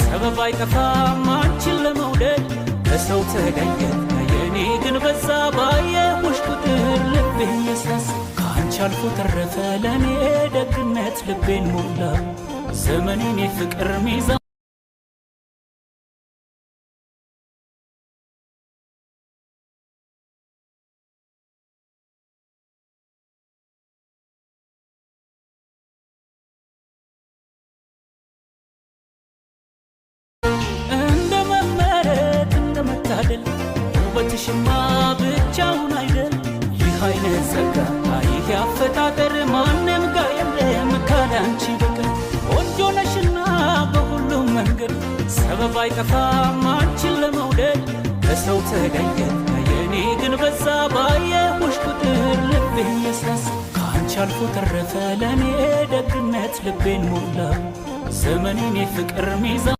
ሰበብ አይጠፋም አንቺን ለመውደድ ከሰው ተለየን የኔ ግን በዛ ባየሁሽ ቁጥር ልቤ ይሳሳ ከአንቺ አልፎ ተረፈ ለኔ ደግነት ልቤን ሞላ ዘመኔን የፍቅር ሚዛን ውበትሽማ ብቻውን አይደል ይህ አይነት ጸጋ ይህ አፈጣጠር ማንም ጋር የለም ካላንቺ በቀር ቆንጆ ነሽና በሁሉም መንገድ ሰበብ አይጠፋም አንቺን ለመውደድ ከሰው ተለየን የኔ ግን በዛ ባየሁሽ ቁጥር ልቤ ይሳሳ ከአንቺ አልፎ ተረፈ ለኔ ደግነት ልቤን ሞላ ዘመኔን የፍቅር ሚዛን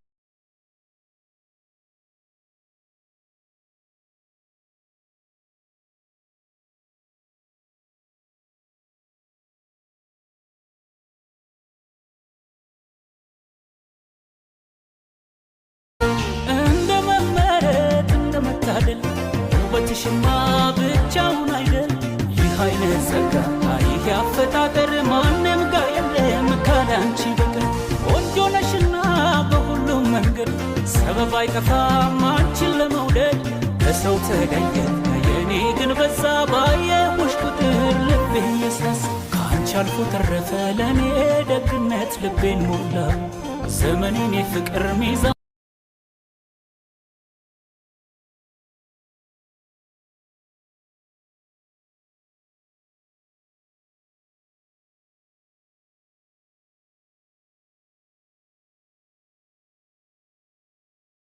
ውበትሽማ ብቻውን አይደል ይህ አይነት ጸጋ ይህ አፈጣጠር ማንም ጋር የለም ካላንቺ በቀር ቆንጆ ነሽና በሁሉም መንገድ ሰበብ አይጠፋም አንቺን ለመውደድ ከሰው ተለየን የኔ ግን በዛ ባየሁሽ ቁጥር ልቤ ይሳሳ ከአንቺ አልፎ ተረፈ ለኔ ደግነት ልቤን ሞላ ዘመኔን የፍቅር ሚዛን